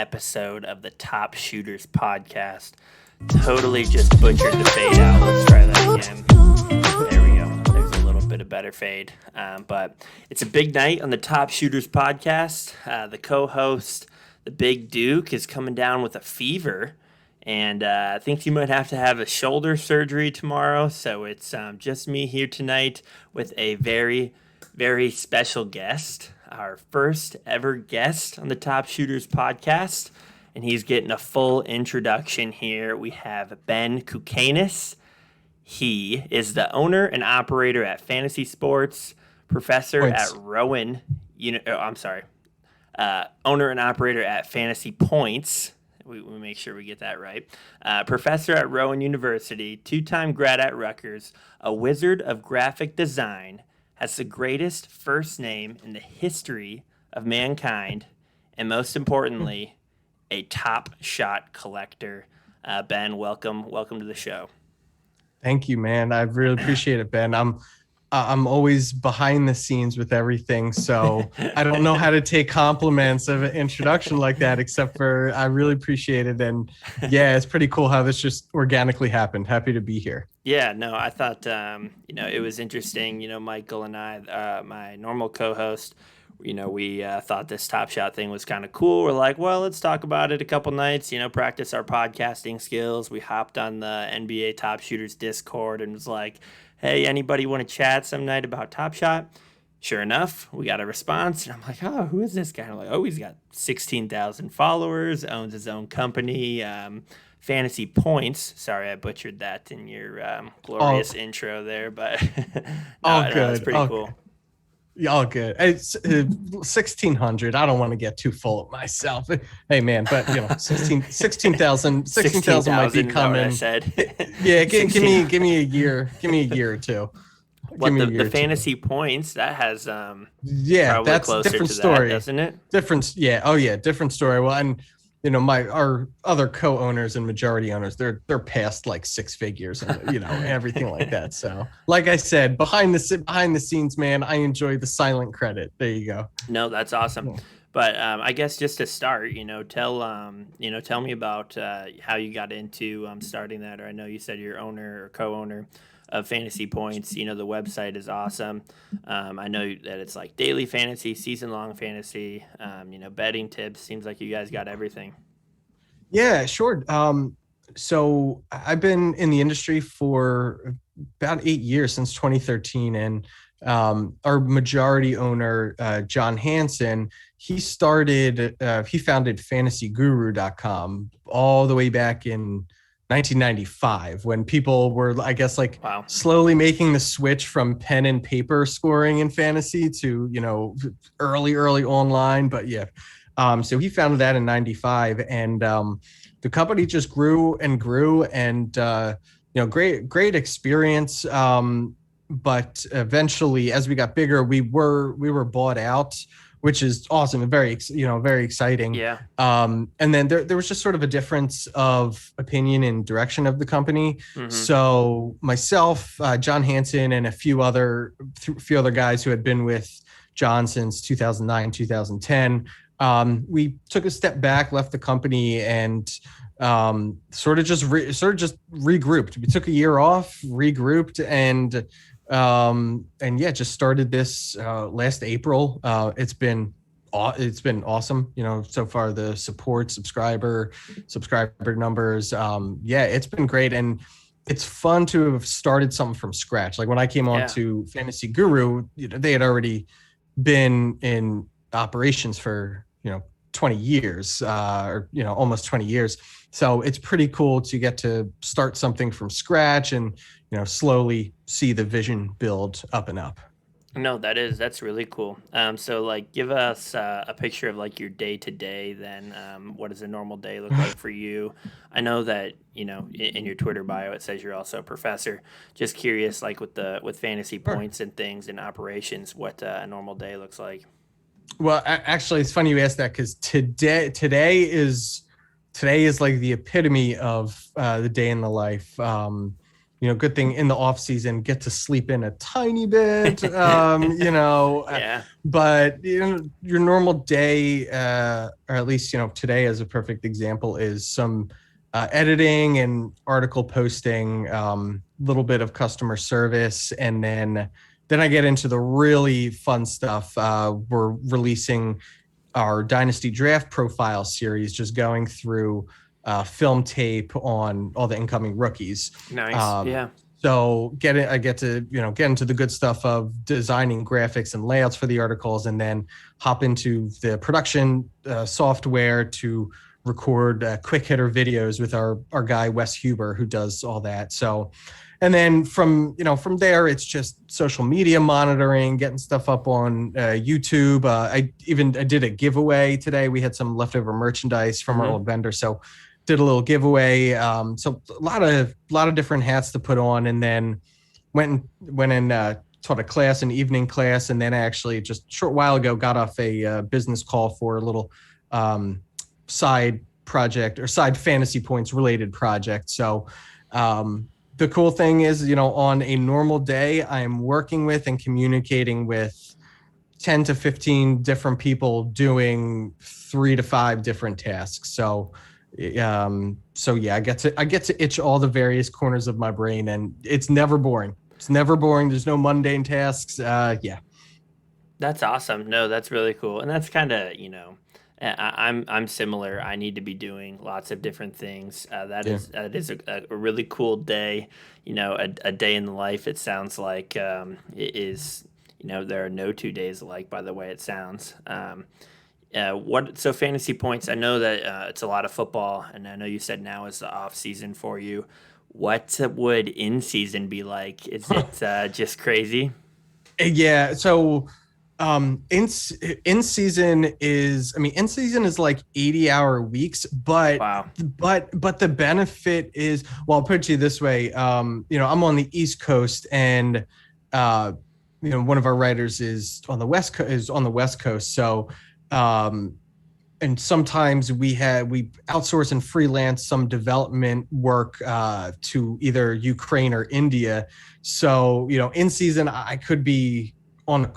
episode of the Top Shooters podcast. Totally just butchered the fade out. Let's try that again. There we go. There's a little bit of better fade. But it's a big night on the Top Shooters podcast. The co-host, the Big Duke, is coming down with a fever. And I think he might have to have a shoulder surgery tomorrow. So it's just me here tonight with a very, very special guest. Our first ever guest on the Top Shooters podcast. And he's getting a full introduction here. We have Ben Kukainis. He is the owner and operator at Fantasy Sports, professor at Rowan. Owner and operator at Fantasy Points. We make sure we get that right. Professor at Rowan University, two-time grad at Rutgers, a wizard of graphic design, has the greatest first name in the history of mankind, and most importantly, a top shot collector. Ben, welcome to the show. Thank you, man. I really appreciate it, Ben. I'm always behind the scenes with everything, so I don't know how to take compliments of an introduction like that, except for I really appreciate it. And yeah, it's pretty cool how this just organically happened. Happy to be here. Yeah, no, I thought, it was interesting. Michael and I, my normal co-host, we thought this Top Shot thing was kind of cool. We're like, well, let's talk about it a couple nights, practice our podcasting skills. We hopped on the NBA Top Shooters Discord and was like, hey, anybody want to chat some night about Top Shot? Sure enough, we got a response. And I'm like, oh, who is this guy? And I'm like, oh, he's got 16,000 followers, owns his own company, Fantasy Points. Sorry, I butchered that in your glorious intro there, but Good. It's pretty cool. All good. It's 1,600. I don't want to get too full of myself. Hey, man, but 16,000 might be coming. I said. Yeah, give me a year. Give me a year or two. What the Fantasy Points that has that's a different story, doesn't it? Different, yeah. Oh yeah, different story. Well, and our other co-owners and majority owners, they're past like six figures and everything like that. So like I said, behind the scenes, man, I enjoy the silent credit. There you go. No, that's awesome. But I guess just to start, tell me about how you got into starting that. Or I know you said you're owner or co-owner of Fantasy Points. The website is awesome. I know that it's like daily fantasy, season-long fantasy, betting tips. Seems like you guys got everything. Yeah, sure. So I've been in the industry for about 8 years, since 2013. And our majority owner, John Hansen, he founded fantasyguru.com all the way back in 1995, when people were, I guess, slowly making the switch from pen and paper scoring in fantasy to, early online. But yeah, so he founded that in 95, and the company just grew and grew, and great experience. But eventually, as we got bigger, we were bought out, which is awesome and very exciting. Yeah. And then there was just sort of a difference of opinion and direction of the company. Mm-hmm. So myself, John Hansen, and a few other guys who had been with John since 2009, 2010, we took a step back, left the company, and sort of just regrouped. We took a year off, regrouped, and just started this last April. It's been awesome. So far the subscriber numbers. It's been great, and it's fun to have started something from scratch. Like when I came on to Fantasy Guru, they had already been in operations for 20 years, almost 20 years. So it's pretty cool to get to start something from scratch and slowly see the vision build up and up. No, that's really cool. So give us a picture of your day to day. Then, what does a normal day look like for you? I know that in your Twitter bio it says you're also a professor. Just curious, with Fantasy Points and things and operations, what a normal day looks like. Well, actually, it's funny you asked that, because today is like the epitome of the day in the life. good thing in the off season, get to sleep in a tiny bit, Yeah. but your normal day, or at least, today as a perfect example is some editing and article posting, little bit of customer service. And then I get into the really fun stuff. We're releasing our Dynasty Draft Profile series, just going through film tape on all the incoming rookies. Nice. Yeah. So I get to get into the good stuff of designing graphics and layouts for the articles, and then hop into the production software to record quick hitter videos with our guy Wes Huber, who does all that. So, and then from there, it's just social media monitoring, getting stuff up on YouTube. I did a giveaway today. We had some leftover merchandise from our old vendor, so did a little giveaway. So a lot of different hats to put on, and then went and taught a class, an evening class, and then actually just a short while ago got off a business call for a little side project or side fantasy points related project. So the cool thing is, on a normal day, I'm working with and communicating with 10 to 15 different people doing 3 to 5 different tasks. So yeah, I get to itch all the various corners of my brain, and it's never boring. There's no mundane tasks. Yeah. That's awesome. No, that's really cool. And that's kind of, I'm similar. I need to be doing lots of different things. That is a really cool day. A day in the life. It sounds like it is. There are no 2 days alike. By the way, it sounds. So fantasy points? I know that it's a lot of football, and I know you said now is the off season for you. What would in season be like? Is it just crazy? Yeah. So in season is like 80-hour weeks, but Wow. but the benefit is, well, I'll put it to you this way. I'm on the East Coast, and one of our writers is on the West Coast. So and sometimes we outsource and freelance some development work to either Ukraine or India. So, in season, I could be on a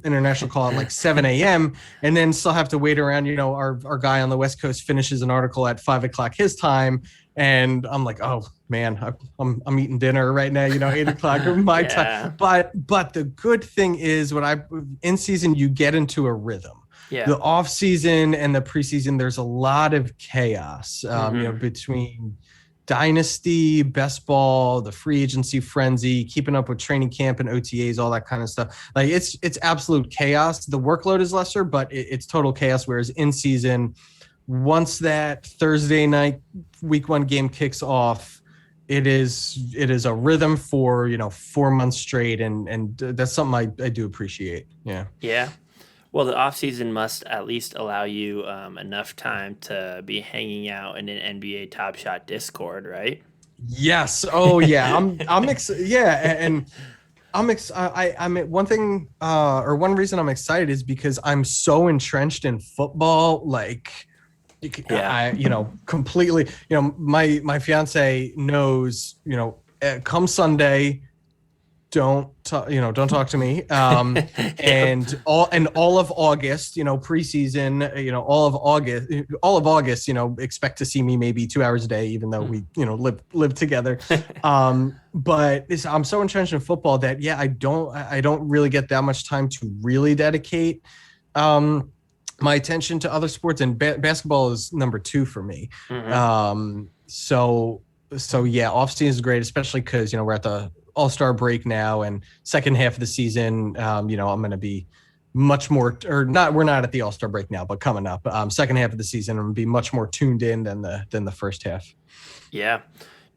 international call at like 7 a.m. and then still have to wait around. Our guy on the West Coast finishes an article at 5 o'clock his time. And I'm like, oh man, I'm eating dinner right now, 8 o'clock my time. But the good thing is in season, you get into a rhythm. Yeah. The off season and the preseason, there's a lot of chaos, between dynasty, best ball, the free agency frenzy, keeping up with training camp and OTAs, all that kind of stuff. Like it's absolute chaos. The workload is lesser, but it's total chaos. Whereas in season, once that Thursday night week 1 game kicks off, it is a rhythm for 4 months straight, and that's something I do appreciate. Yeah. Yeah. Well, the off season must at least allow you enough time to be hanging out in an NBA Top Shot Discord, right? Yes. Oh yeah. I'm excited. Yeah, and I'm one thing or one reason I'm excited is because I'm so entrenched in football. Like, I completely. My fiance knows. Come Sunday, don't talk to me. And all of August, preseason, all of August, expect to see me maybe 2 hours a day, even though we, live together. But I'm so entrenched in football that, I don't really get that much time to really dedicate, my attention to other sports, and basketball is number 2 for me. So yeah, off season is great, especially because, we're at the All-Star break now, and second half of the season, I'm going to be much more, or not, we're not at the All-Star break now, but coming up, second half of the season, I'm going to be much more tuned in than the first half. Yeah.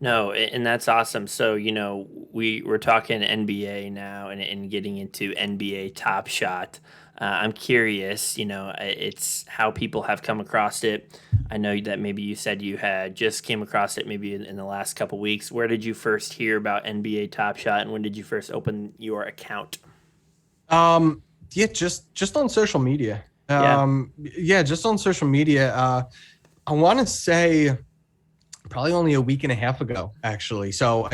No, and that's awesome. So, we're talking NBA now and getting into NBA Top Shot. I'm curious, it's how people have come across it. I know that maybe you said you had just came across it maybe in the last couple weeks. Where did you first hear about NBA Top Shot, and when did you first open your account? Yeah, just on social media. Just on social media. I want to say probably only a week and a half ago, actually. So,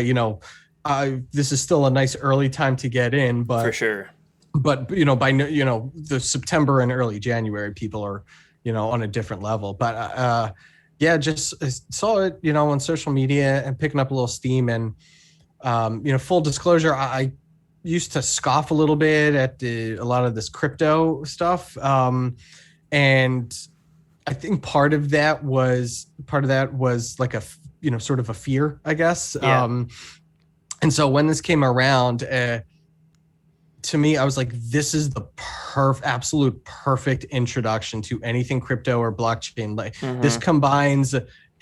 this is still a nice early time to get in, For but sure. by the September and early January, people are on a different level. But yeah, just saw it on social media and picking up a little steam. And full disclosure, I used to scoff a little bit at a lot of this crypto stuff, and I think part of that was like a sort of a fear, I guess. Yeah. And so when this came around, to me, I was like, this is the absolute perfect introduction to anything crypto or blockchain. Like this combines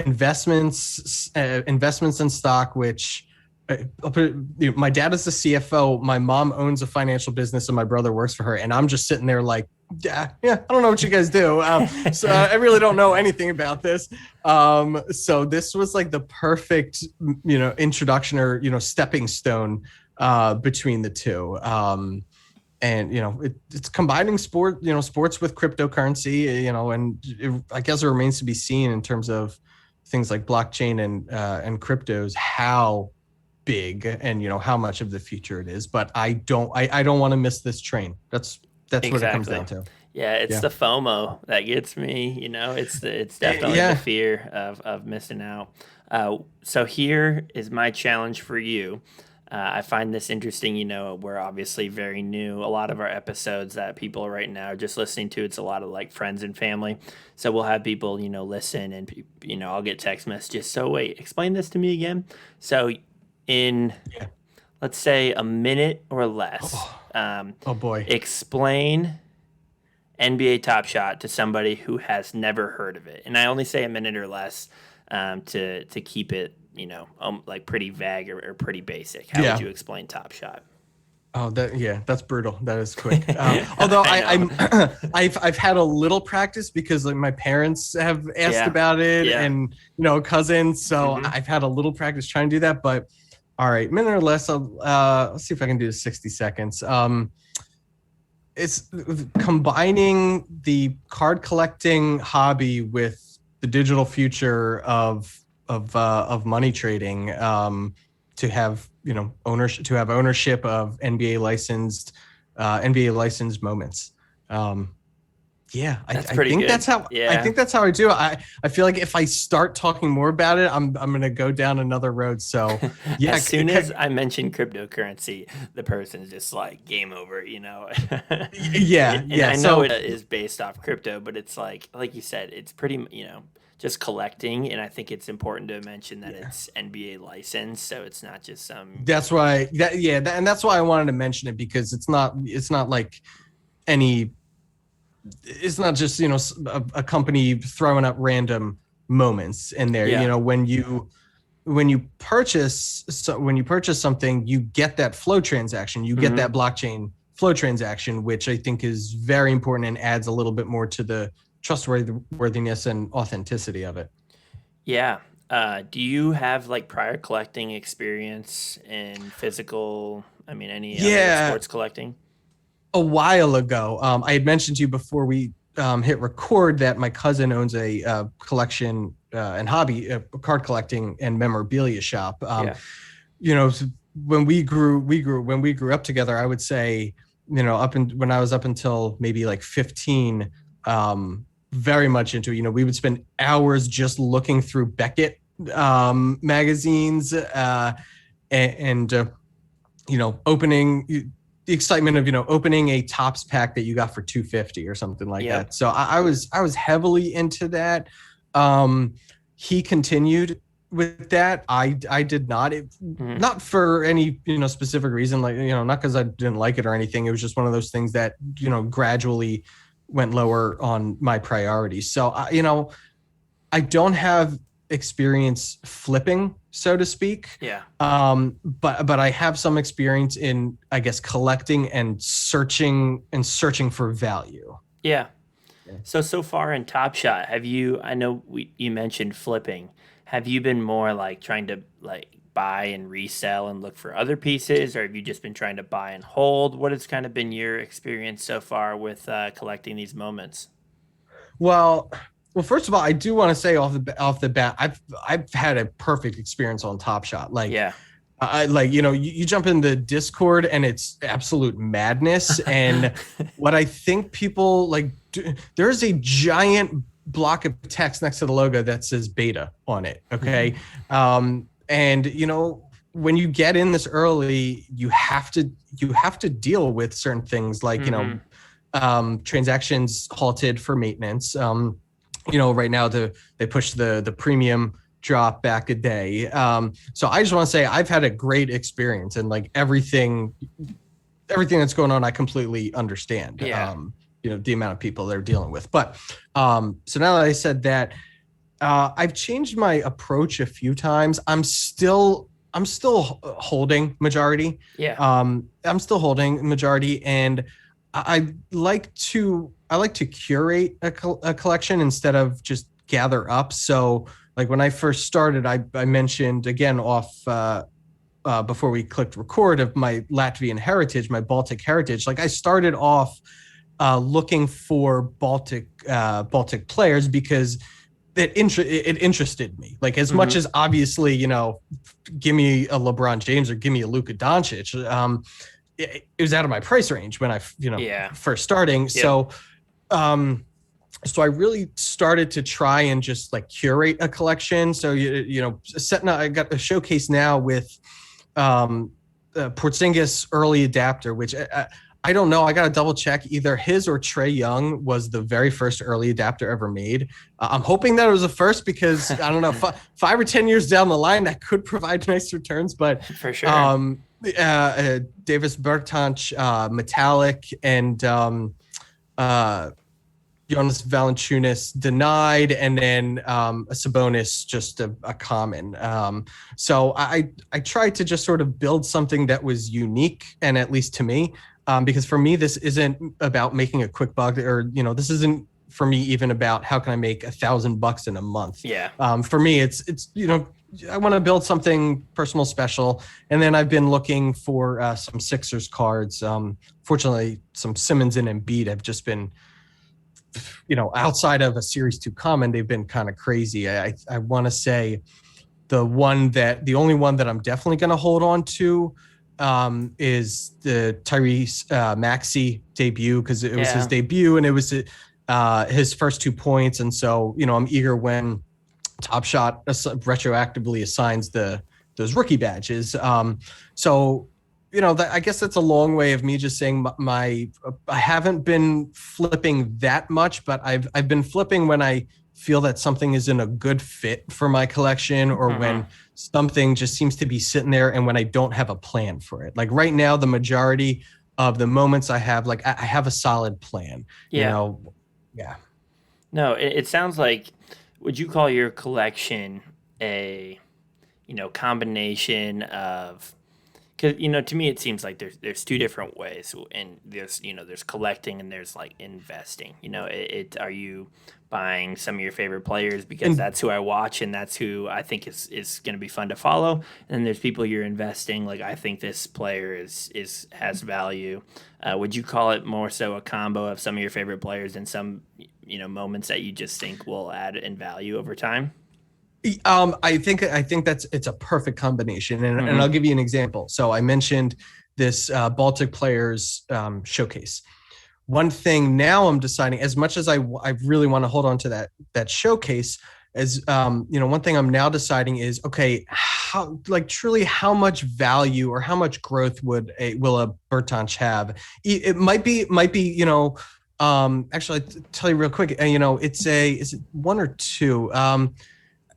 investments in stock, which my dad is the CFO. My mom owns a financial business and my brother works for her. And I'm just sitting there like, yeah, I don't know what you guys do. So I really don't know anything about this. So this was like the perfect, introduction or, stepping stone between the two. And it's combining sports with cryptocurrency, and I guess it remains to be seen in terms of things like blockchain and cryptos, how big and how much of the future it is. But I don't want to miss this train. That's Exactly. what it comes down to. Yeah, it's the FOMO that gets me. It's definitely the fear of missing out. So here is my challenge for you. I find this interesting. We're obviously very new. A lot of our episodes that people right now are just listening to, it's a lot of like friends and family. So we'll have people, listen, and I'll get text messages. So wait, explain this to me again. So in let's say a minute or less. Oh boy. Explain NBA Top Shot to somebody who has never heard of it. And I only say a minute or less to keep it, like pretty vague or pretty basic. How would you explain Top Shot? Oh, that's brutal. That is quick. Although I've had a little practice because like my parents have asked about it and cousins. So I've had a little practice trying to do that. But all right, minute or less. Let's see if I can do 60 seconds. It's combining the card collecting hobby with the digital future of money trading, to have ownership of NBA licensed moments. I think good. That's how I think that's how I do it. I feel like if I start talking more about it, I'm gonna go down another road. So yeah, as soon as I mention cryptocurrency, the person's just like game over, I know it is based off crypto, but it's like you said, it's pretty just collecting, and I think it's important to mention that it's NBA licensed, so it's not just some. That's why and that's why I wanted to mention it, because it's not like any. It's not just a company throwing up random moments in there. When you purchase something, you get that flow transaction, you get that blockchain flow transaction, which I think is very important and adds a little bit more to the trustworthiness and authenticity of it. Yeah. Do you have like prior collecting experience in physical? I mean, any other sports collecting? A while ago, I had mentioned to you before we hit record that my cousin owns a collection and hobby, card collecting and memorabilia shop. When we grew up together, I would say, when I was up until maybe like 15, very much into it. We would spend hours just looking through Beckett magazines and opening. The excitement of opening a Topps pack that you got for $250 or something like that. So I was heavily into that. He continued with that. I did not. Not for any specific reason, like not because I didn't like it or anything. It was just one of those things that gradually went lower on my priorities. So I don't have experience flipping, so to speak. But I have some experience in, I guess, collecting and searching for value. So far in Top Shot, have you, I know you mentioned flipping, have you been more like trying to like buy and resell and look for other pieces, or have you just been trying to buy and hold? What has kind of been your experience so far with collecting these moments? Well, Well, first of all, I do want to say off the bat, I've had a perfect experience on Top Shot. Like, Yeah. you jump in the Discord and it's absolute madness. And what I think people like, there's a giant block of text next to the logo that says beta on it. Okay. And when you get in this early, you have to deal with certain things like, transactions halted for maintenance. Right now they push the premium drop back a day. So I just want to say I've had a great experience, and like everything that's going on, I completely understand. Yeah. The amount of people they're dealing with. But so now that I said that, I've changed my approach a few times. I'm still holding majority. Yeah. I'm still holding majority, and I like to curate a collection instead of just gather up. So like when I first started, I mentioned again off before we clicked record of my Latvian heritage, my Baltic heritage. Like I started off looking for Baltic players because it interested me. Like as much as obviously, give me a LeBron James or give me a Luka Doncic. It was out of my price range when I, first starting. Yep. So I really started to try and just like curate a collection. So, I got a showcase now with Porzingis early adapter, which I don't know. I got to double check. Either his or Trae Young was the very first early adapter ever made. I'm hoping that it was the first because I don't know, 5 or 10 years down the line, that could provide nice returns. But for sure. Davis Bertans metallic and Jonas Valanciunas denied, and then a Sabonis just a common. So I tried to just sort of build something that was unique, and at least to me, because for me this isn't about making a quick buck, or this isn't for me even about how can I make $1,000 in a month. Yeah. For me, it's I want to build something personal special. And then I've been looking for some Sixers cards. Fortunately, some Simmons and Embiid have just been, outside of a Series 2 common, they've been kind of crazy. I want to say the only one that I'm definitely going to hold on to is the Tyrese Maxey debut, because it was his debut and it was his first 2 points. And so, I'm eager when Top Shot retroactively assigns those rookie badges. So, I guess that's a long way of me just saying I haven't been flipping that much, but I've been flipping when I feel that something isn't a good fit for my collection, or when something just seems to be sitting there and when I don't have a plan for it. Like right now, the majority of the moments I have, like I have a solid plan. Yeah. No, it sounds like, would you call your collection a, combination of, because, to me it seems like there's two different ways, and there's collecting and there's like investing. Are you buying some of your favorite players because that's who I watch and that's who I think is going to be fun to follow, and then there's people you're investing, like I think this player has value. Would you call it more so a combo of some of your favorite players and some moments that you just think will add in value over time? I think it's a perfect combination, and I'll give you an example. So I mentioned this Baltic players showcase. One thing now I'm deciding, as much as I really want to hold on to that showcase, as one thing I'm now deciding is, okay, how much value or how much growth will a Bertans have? It might be actually I'll tell you real quick, is it 1 or 2?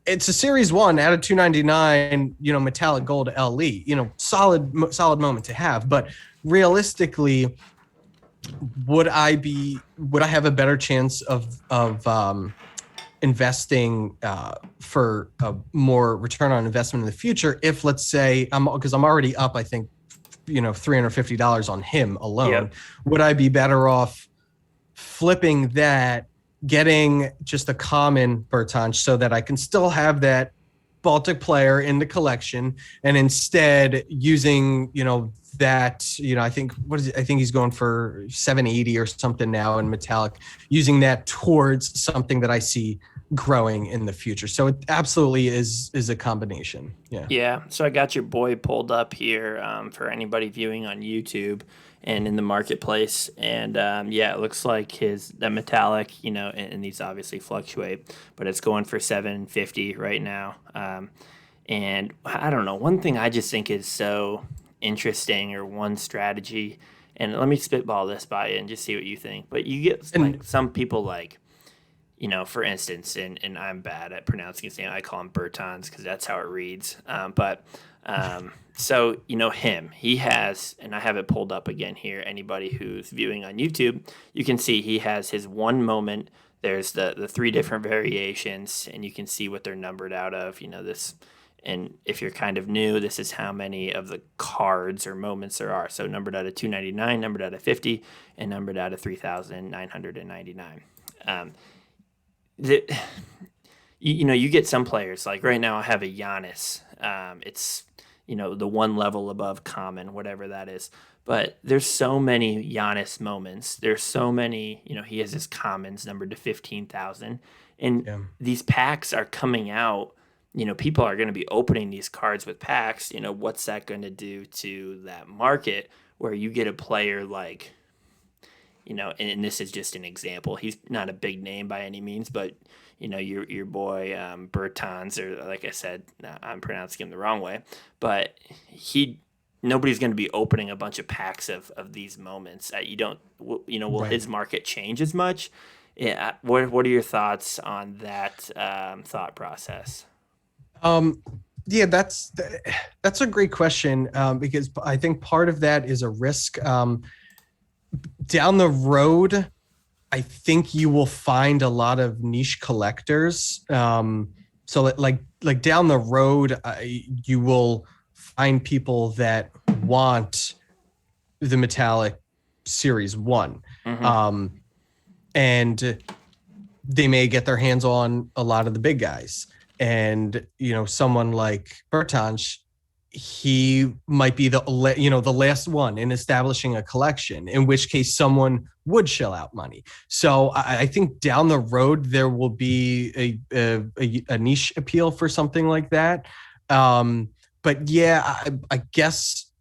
It's a Series 1 out of 299, metallic gold LE, solid moment to have. But realistically, would I have a better chance of investing for a more return on investment in the future if, let's say, because I'm already up, I think, $350 on him alone. Yep. Would I be better off flipping that, getting just a common Bertans so that I can still have that Baltic player in the collection, and instead using, that, I think, I think he's going for 780 or something now in metallic, using that towards something that I see growing in the future. So it absolutely is a combination. Yeah. Yeah. So I got your boy pulled up here for anybody viewing on YouTube and in the marketplace. And yeah, it looks like the metallic, and these obviously fluctuate, but it's going for 750 right now. And I don't know. One thing I just think is so interesting, or one strategy, and let me spitball this by you and just see what you think. But you get like some people like, for instance, and I'm bad at pronouncing his name. I call him Bertans because that's how it reads. So, him, he has, and I have it pulled up again here. Anybody who's viewing on YouTube, you can see he has his one moment. There's the three different variations, and you can see what they're numbered out of, this. And if you're kind of new, this is how many of the cards or moments there are. So numbered out of 299, numbered out of 50, and numbered out of 3,999. You get some players, like right now I have a Giannis. It's, the one level above common, whatever that is. But there's so many Giannis moments. There's so many, he has his commons numbered to 15,000. And these packs are coming out. People are going to be opening these cards with packs. What's that going to do to that market where you get a player like, and this is just an example. He's not a big name by any means, but, your boy Bertans, or like I said, I'm pronouncing him the wrong way, but nobody's going to be opening a bunch of packs of these moments. Will his market change as much? Yeah. What are your thoughts on that thought process? Yeah, that's a great question, because I think part of that is a risk. Down the road, I think you will find a lot of niche collectors. So like down the road, you will find people that want the metallic Series 1. Mm-hmm. And they may get their hands on a lot of the big guys. And, someone like Bertans, he might be the last one in establishing a collection, in which case someone would shell out money. So I think down the road, there will be a niche appeal for something like that. But yeah, I guess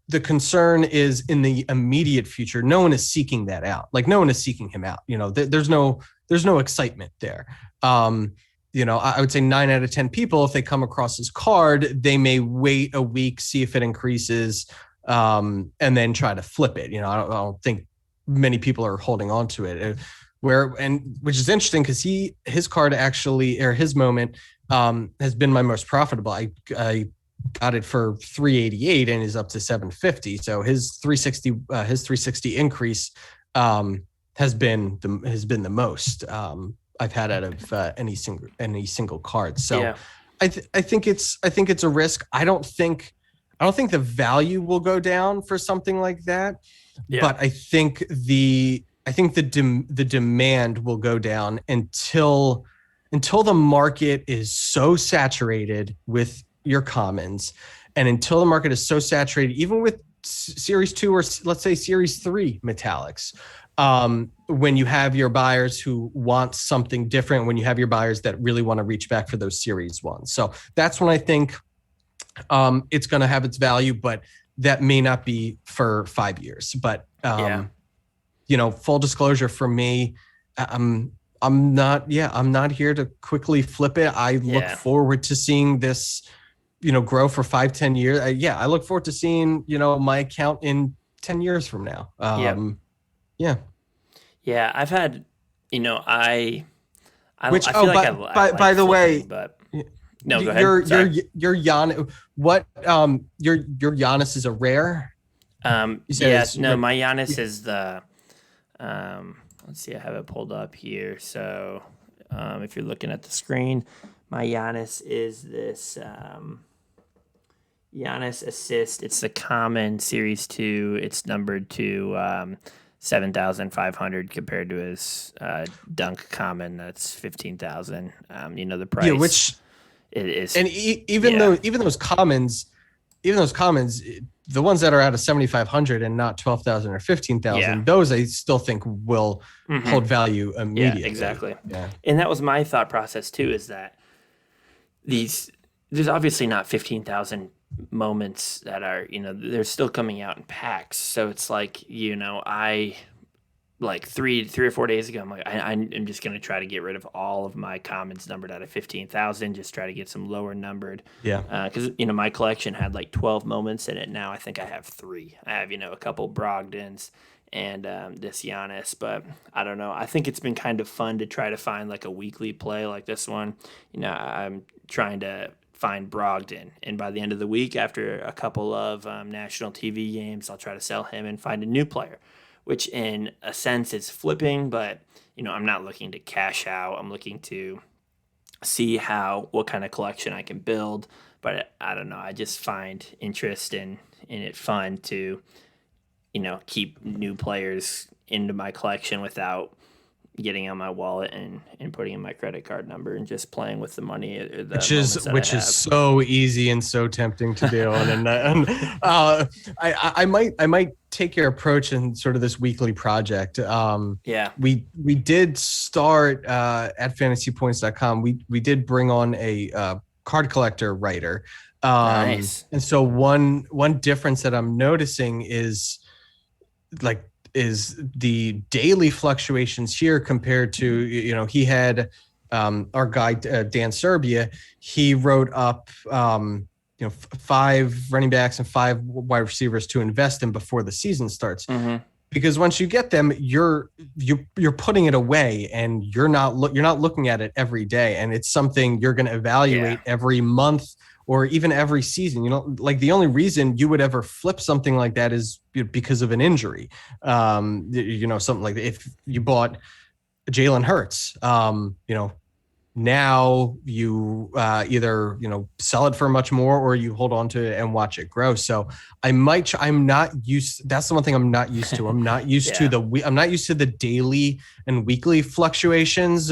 the concern is in the immediate future, no one is seeking that out. Like no one is seeking him out. There's no excitement there. I would say 9 out of 10 people, if they come across his card, they may wait a week, see if it increases, and then try to flip it. I don't think many people are holding on to it. Which is interesting because his card actually, or his moment, has been my most profitable. I got it for 388 and is up to 750. So his 360 increase has been the most I've had out of any single card. So yeah. I think it's a risk. I don't think the value will go down for something like that. Yeah. But I think the demand will go down until the market is so saturated with your commons, and until the market is so saturated, even with Series 2 or let's say Series 3 metallics, when you have your buyers who want something different, when you have your buyers that really want to reach back for those Series 1s. So that's when I think it's going to have its value, but that may not be for 5 years. But, full disclosure for me, I'm not here to quickly flip it. I look forward to seeing this, grow for 5-10 years. I look forward to seeing, my account in 10 years from now. Yeah, I've had, I Which, I feel like by the way, but no, go ahead. Your Giannis, your Giannis is a rare. My Giannis is the, let's see, I have it pulled up here. So, if you're looking at the screen, my Giannis is this, Giannis assist. It's the common Series 2. It's numbered to 7,500 compared to his dunk common. That's 15,000. The price. Yeah, which it is. And even those commons, the ones that are out of 7,500 and not 12,000 or 15,000, those I still think will hold value immediately. Yeah, exactly. Yeah. And that was my thought process too, is that there's obviously not 15,000 moments that are, they're still coming out in packs. So it's like, I like 3 or 4 days ago, I'm like, I'm just going to try to get rid of all of my commons numbered out of 15,000, just try to get some lower numbered. Yeah. Because, my collection had like 12 moments in it. Now I think I have 3. I have, a couple Brogdons and this Giannis, but I don't know. I think it's been kind of fun to try to find like a weekly play like this one. I'm trying to find Brogdon, and by the end of the week, after a couple of national TV games, I'll try to sell him and find a new player, which in a sense is flipping, but I'm not looking to cash out. I'm looking to see what kind of collection I can build. But I don't know. I just find interest in it fun to keep new players into my collection without getting on my wallet and putting in my credit card number and just playing with the money. Which is so easy and so tempting to do. I might take your approach in sort of this weekly project. We did start at fantasypoints.com. We did bring on a card collector writer. Nice. And so one difference that I'm noticing is the daily fluctuations here compared to, he had our guy, Dan Serbia, he wrote up, 5 running backs and 5 wide receivers to invest in before the season starts. Mm-hmm. Because once you get them, you're putting it away and you're not looking at it every day. And it's something you're going to evaluate every month or even every season. Like the only reason you would ever flip something like that is because of an injury. Something like that. If you bought Jalen Hurts, now you either sell it for much more or you hold on to it and watch it grow. So I'm not used. That's the one thing I'm not used to. I'm not used to I'm not used to the daily and weekly fluctuations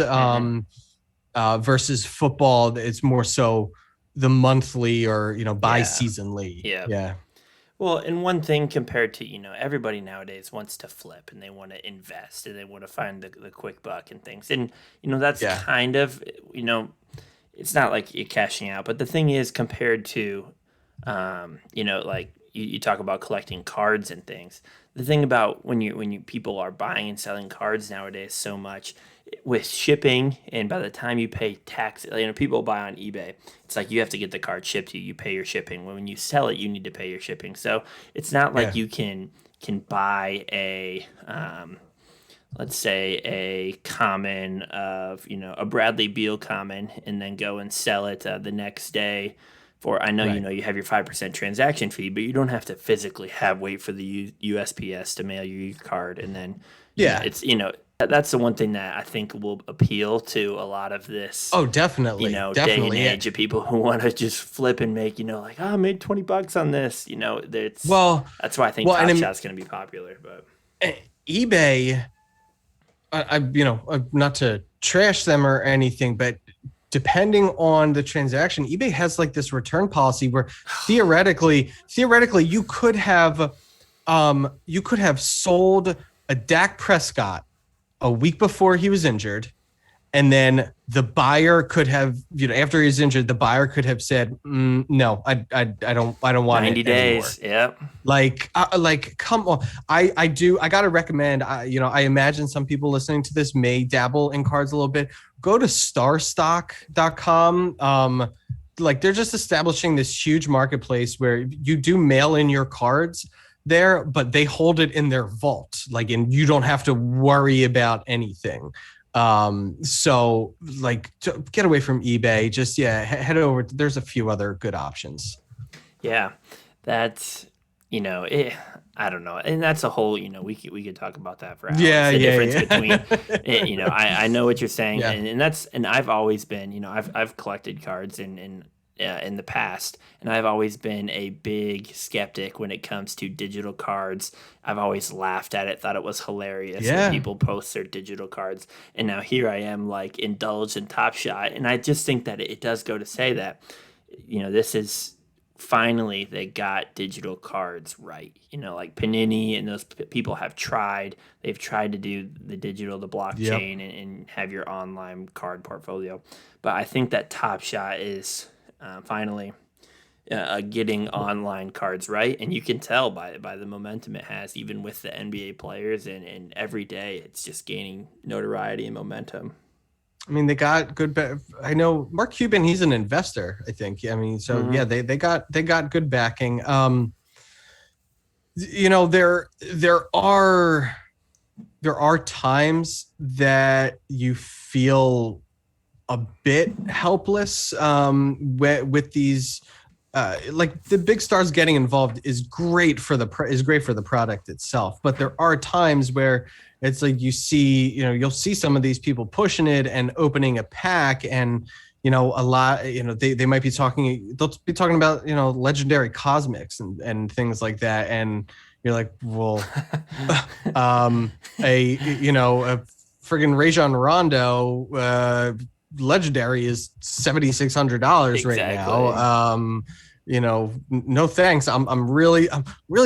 versus football. It's more so the monthly or bi-seasonally. Yeah. Well, and one thing compared to everybody nowadays wants to flip and they want to invest and they want to find the quick buck and things, and that's kind of it's not like you're cashing out, but the thing is, compared to like you talk about collecting cards and things, the thing about when you people are buying and selling cards nowadays so much with shipping, and by the time you pay tax, people buy on eBay, it's like you have to get the card shipped to you, you pay your shipping. When you sell it, you need to pay your shipping. So it's not like you can buy a let's say a common of a Bradley Beal common and then go and sell it the next day for, I know you have your 5% transaction fee, but you don't have to physically wait for the USPS to mail you your card, and then it's that's the one thing that I think will appeal to a lot of this. Oh, definitely. Day and age of people who want to just flip and make, like, I made $20 on this. That's why I think Top Shot's going to be popular. But eBay, not to trash them or anything, but depending on the transaction, eBay has like this return policy where theoretically you could have sold a Dak Prescott a week before he was injured, and then the buyer could have, after he was injured, the buyer could have said, no, I don't want 90 it days. Anymore. Yep. Like, come on. I got to recommend, I imagine some people listening to this may dabble in cards a little bit. Go to starstock.com. They're just establishing this huge marketplace where you do mail in your cards there, but they hold it in their vault, and you don't have to worry about anything. So get away from eBay. Just head over. There's a few other good options. Yeah, that's I don't know, and that's a whole we could talk about that for hours. The difference between I know what you're saying, and I've always been I've collected cards and in the past, and I've always been a big skeptic when it comes to digital cards. I've always laughed at it, thought it was hilarious when people post their digital cards, and now here I am like indulged in Top Shot, and I just think that it does go to say that, this is finally they got digital cards right. Like Panini and those people have tried. They've tried to do the digital, the blockchain, and have your online card portfolio. But I think that Top Shot is finally getting online cards right, and you can tell by the momentum it has, even with the NBA players, and every day it's just gaining notoriety and momentum. I mean, they got good. I know Mark Cuban; he's an investor, I think. I mean, so yeah, they got good backing. There are times that you feel a bit helpless with these. Like the big stars getting involved is great for the product itself, but there are times where it's like you'll see some of these people pushing it and opening a pack, and a lot, they might be talking about legendary cosmics and things like that, and you're like, well, a friggin' Rajon Rondo legendary is $7,600 right now. No thanks. I'm really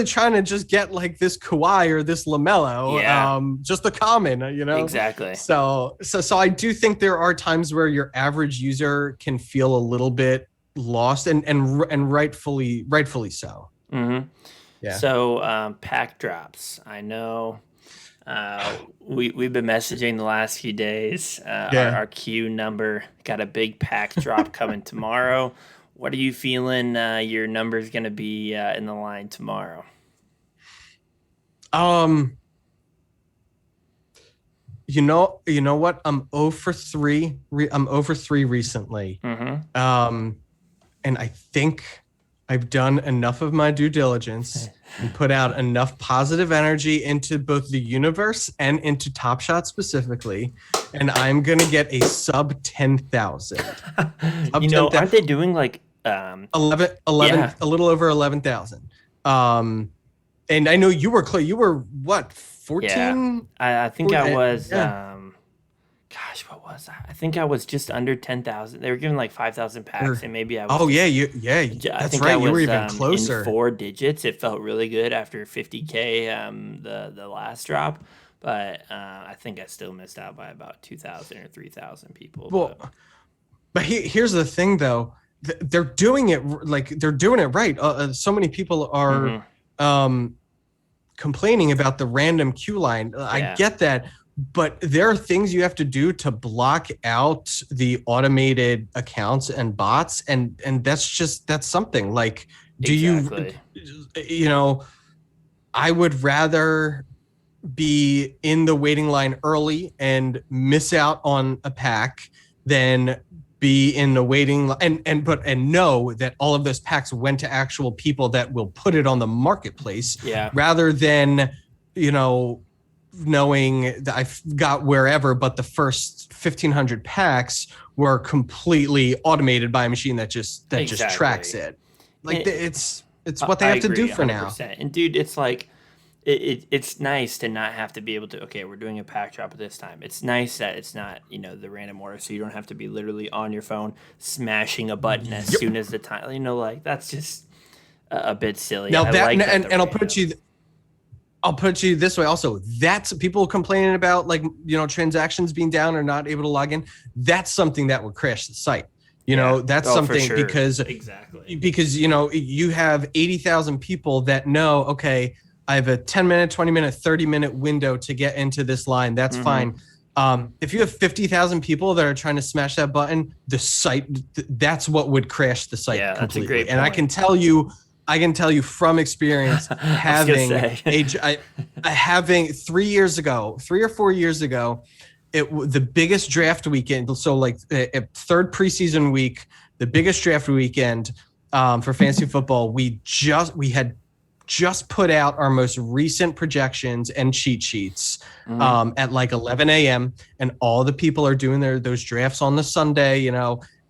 trying to just get like this Kawhi or this LaMelo, just the common, Exactly. So I do think there are times where your average user can feel a little bit lost, and rightfully so. Mm-hmm. Yeah. So pack drops. I know we've been messaging the last few days. Our queue number got a big pack drop coming tomorrow. What are you feeling your number is going to be in the line tomorrow? You know what? I'm 0 for 3. I'm 0 for 3 recently. Mm-hmm. And I think I've done enough of my due diligence and put out enough positive energy into both the universe and into Top Shot specifically, and I'm gonna get a sub 10,000. Aren't they doing like 11 a little over 11,000? And I know you were clear. You were what, 14? Yeah. I think I was. What was that? I think I was just under 10,000. They were giving like 5,000 packs, and maybe I was. Oh yeah, that's think right. Was, you were even closer. In 4 digits. It felt really good after 50K. The last drop, but I think I still missed out by about 2,000 or 3,000 people. Well, but here's the thing, though. They're doing it right. So many people are complaining about the random queue line. I get that. But there are things you have to do to block out the automated accounts and bots, and that's something. Like, I would rather be in the waiting line early and miss out on a pack than be in the waiting line and know that all of those packs went to actual people that will put it on the marketplace, rather than knowing that I've got wherever, but the first 1,500 packs were completely automated by a machine that just tracks it. Like, it's what they have to do for 100%. Now. And dude, it's like it's nice to not have to be able to. Okay, we're doing a pack drop at this time. It's nice that it's not the random order, so you don't have to be literally on your phone smashing a button as soon as the time. Like, that's just a bit silly. Now I'll put you this way also. That's people complaining about, like, transactions being down or not able to log in. That's something that would crash the site. That's something sure. because you have 80,000 people that know, okay, I have a 10-minute, 20-minute, 30-minute window to get into this line. That's fine. If you have 50,000 people that are trying to smash that button, the site, that's what would crash the site completely. That's a great point. And I can tell you from experience, having 3 or 4 years ago, the biggest draft weekend. So like third preseason week, the biggest draft weekend for fantasy football. We had just put out our most recent projections and cheat sheets at like 11 a.m. and all the people are doing those drafts on the Sunday,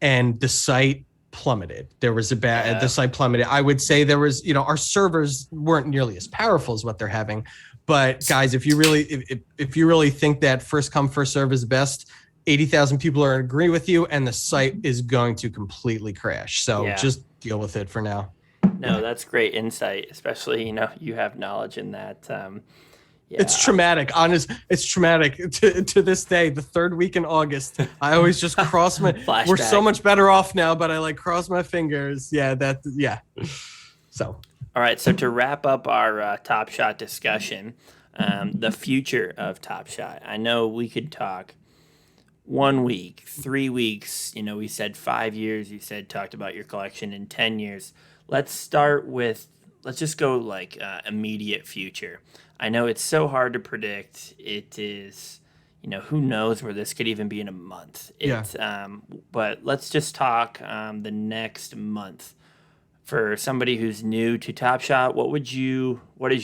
and the site plummeted. There was the site plummeted. I would say there was, our servers weren't nearly as powerful as what they're having. But guys, if you really think that first come first serve is best, 80,000 people are agree with you, and the site is going to completely crash. So just deal with it for now. No, that's great insight, especially, you have knowledge in that. It's traumatic. It's traumatic to this day. The third week in August, I always just cross my. We're so much better off now, but I cross my fingers. So. All right. So to wrap up our Top Shot discussion, the future of Top Shot. I know we could talk 1 week, 3 weeks. We said 5 years. You talked about your collection in 10 years. Let's just go immediate future. I know it's so hard to predict. It is, who knows where this could even be in a month. But let's just talk the next month. For somebody who's new to Top Shot, what is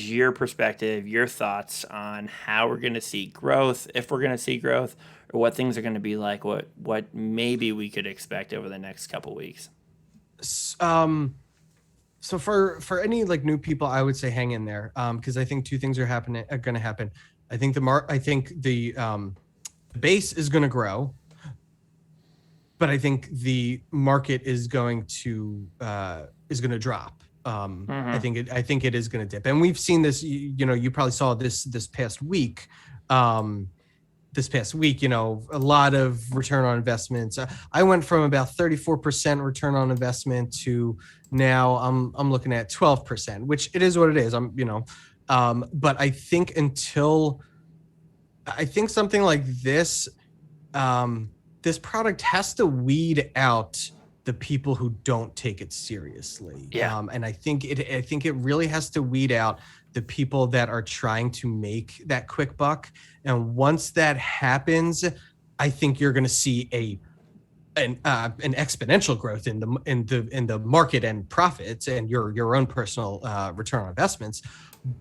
your perspective, your thoughts on how we're going to see growth, if we're going to see growth, or what things are going to be like, what maybe we could expect over the next couple weeks? So for any new people, I would say hang in there, because I think two things are going to happen. I think the base is going to grow, but I think the market is going to drop. I think it is going to dip, and we've seen this. You probably saw this past week. A lot of return on investments. I went from about 34% return on investment to now I'm looking at 12%, which it is what it is. But I think something like this, this product has to weed out the people who don't take it seriously. And I think it really has to weed out the people that are trying to make that quick buck. And once that happens, I think you're going to see an exponential growth in the market and profits and your own personal return on investments.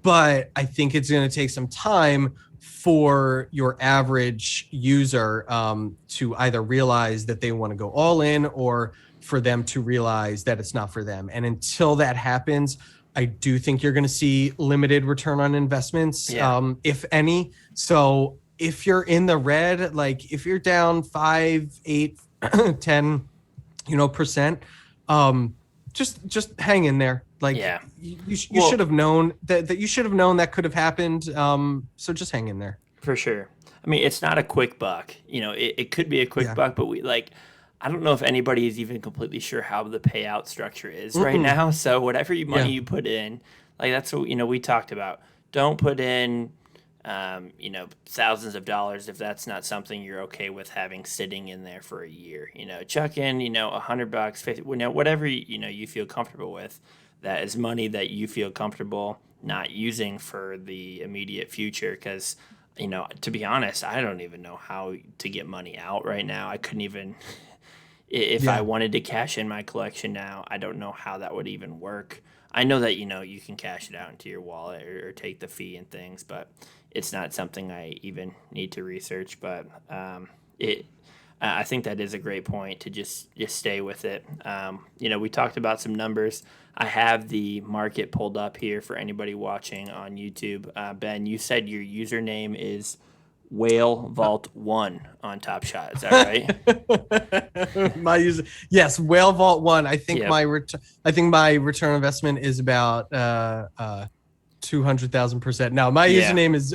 But I think it's going to take some time for your average user to either realize that they want to go all in, or for them to realize that it's not for them. And until that happens, I do think you're going to see limited return on investments, if any. So if you're in the red, if you're down 5, 8, 10, percent, just hang in there. You should have known that you should have known that could have happened. So just hang in there. For sure. I mean, it's not a quick buck. It could be a quick buck, but I don't know if anybody is even completely sure how the payout structure is right now. So whatever money you put in, that's what, we talked about. Don't put in, thousands of dollars if that's not something you're okay with having sitting in there for a year. Chuck in, $100, 50, whatever, you feel comfortable with. That is money that you feel comfortable not using for the immediate future. Because, to be honest, I don't even know how to get money out right now. I couldn't even... If I wanted to cash in my collection now, I don't know how that would even work. I know that, you can cash it out into your wallet or take the fee and things, but it's not something I even need to research. But I think that is a great point to just stay with it. We talked about some numbers. I have the market pulled up here for anybody watching on YouTube. Ben, you said your username is Whale Vault 1 on Top Shot. Is that right? My user, yes, Whale Vault 1. I think my return investment is about 200,000%. Now my username is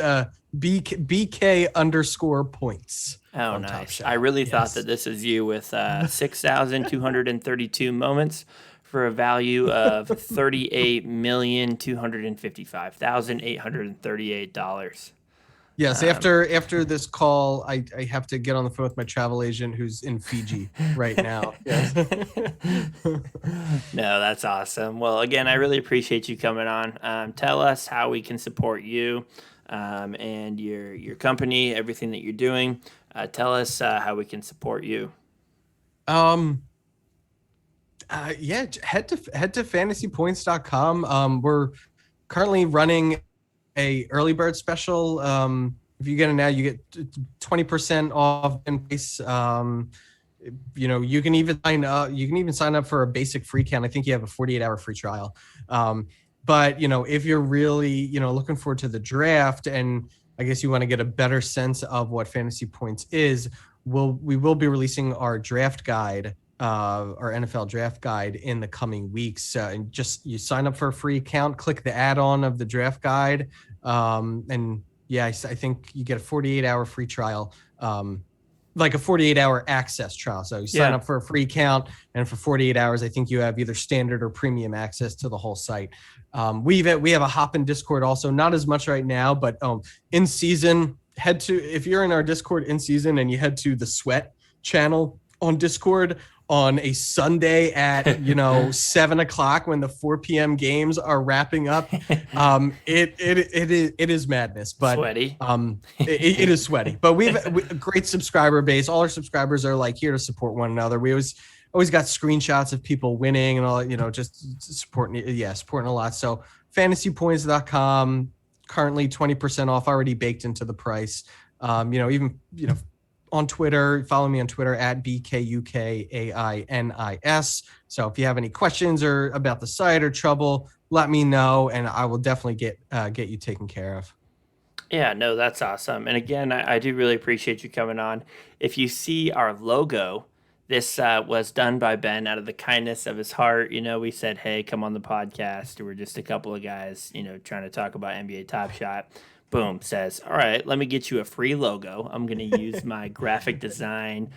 BK_points. Oh, nice. I really thought that this is you with 6,232 moments for a value of $38,255,838. Yes, after this call, I have to get on the phone with my travel agent who's in Fiji right now. Yes. No, that's awesome. Well, again, I really appreciate you coming on. Tell us how we can support you and your company, everything that you're doing. Tell us how we can support you. Head to fantasypoints.com. We're currently running a early bird special. If you get it now, you get 20% off in price. You can even sign up for a basic free count. I think you have a 48-hour free trial. But if you're really, looking forward to the draft, and I guess you want to get a better sense of what Fantasy Points is, we will be releasing our draft guide, our NFL draft guide in the coming weeks. And just you sign up for a free account, click the add-on of the draft guide, and yeah, I think you get a 48-hour free trial. Like a 48-hour access trial. So you sign up for a free account, and for 48 hours, I think you have either standard or premium access to the whole site. We have a hop in Discord also, not as much right now, but in season, if you're in our Discord in season and you head to the Sweat channel on Discord on a Sunday at 7:00 when the 4 p.m. games are wrapping up, it is madness, but sweaty. It is sweaty, but we have a great subscriber base. All our subscribers are like here to support one another. We always got screenshots of people winning and all, just supporting a lot. So fantasypoints.com, currently 20% off, already baked into the price. On Twitter, follow me on Twitter at BKUKAINIS. So if you have any questions or about the site or trouble, let me know, and I will definitely get you taken care of. Yeah, no, that's awesome. And again, I do really appreciate you coming on. If you see our logo, this was done by Ben out of the kindness of his heart. We said, hey, come on the podcast. We're just a couple of guys, trying to talk about NBA Top Shot. Boom, says, all right, let me get you a free logo. I'm going to use my graphic design,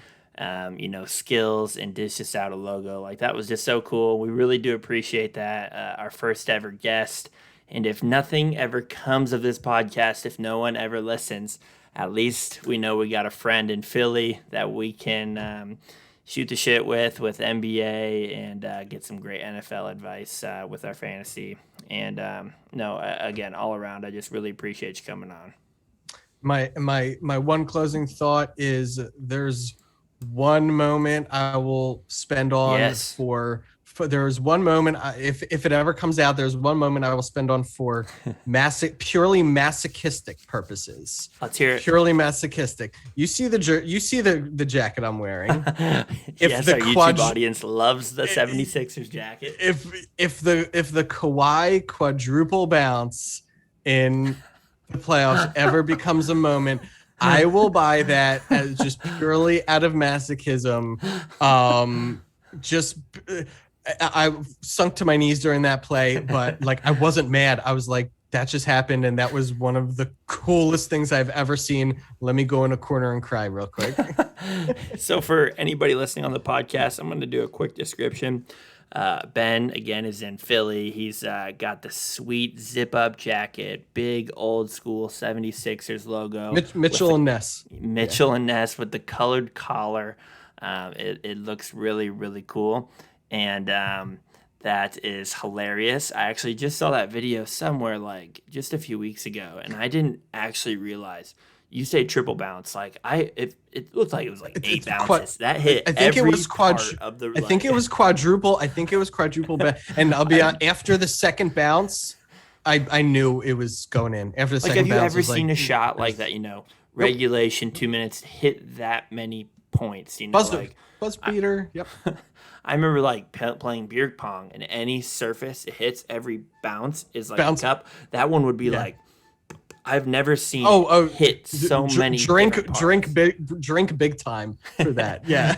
skills and dish this out a logo. Like, that was just so cool. We really do appreciate that. Our first ever guest. And if nothing ever comes of this podcast, if no one ever listens, at least we know we got a friend in Philly that we can shoot the shit with NBA and get some great NFL advice with our fantasy. And again, all around, I just really appreciate you coming on. My one closing thought is there's one moment I will spend on for there's one moment, if it ever comes out, there's one moment I will spend on for purely masochistic purposes. Let's hear it. Purely masochistic. You see the jacket I'm wearing. Yes, our YouTube audience loves the 76ers jacket. If the Kawhi quadruple bounce in the playoffs ever becomes a moment, I will buy that as just purely out of masochism. I sunk to my knees during that play, but like I wasn't mad. I was like, that just happened, and that was one of the coolest things I've ever seen. Let me go in a corner and cry real quick. So for anybody listening on the podcast, I'm going to do a quick description. Ben, again, is in Philly. He's got the sweet zip-up jacket, big old-school 76ers logo. Mitchell and Ness. Mitchell and Ness with the colored collar. It looks really, really cool. And that is hilarious. I actually just saw that video somewhere like just a few weeks ago, and I didn't actually realize. You say triple bounce, like it looked like it was like 8 bounces. That hit I think every it was part of the. I think it was quadruple. And I'll be on after the second bounce. I knew it was going in after the second bounce. Have you ever seen a shot like that? Regulation 2 minutes hit that many points. Buzz beater. Yep. I remember playing beer pong, and any surface it hits, every bounce is like a cup. That one would be like, I've never seen hit so many. Drink big time for that. Yeah.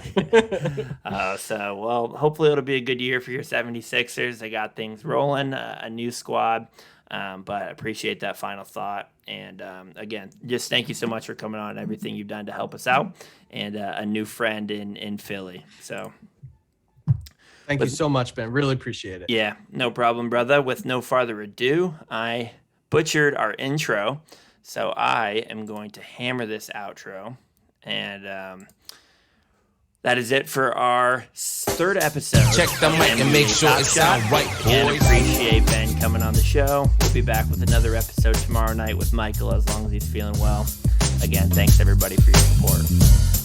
Hopefully it'll be a good year for your 76ers. They got things rolling, a new squad. But I appreciate that final thought. And again, just thank you so much for coming on and everything you've done to help us out, and a new friend in Philly. So. Thank you so much, Ben. Really appreciate it. Yeah, no problem, brother. With no farther ado, I butchered our intro, so I am going to hammer this outro. And that is it for our third episode. Check the mic and make sure it sounds right, boys. And appreciate Ben coming on the show. We'll be back with another episode tomorrow night with Michael, as long as he's feeling well. Again, thanks everybody for your support.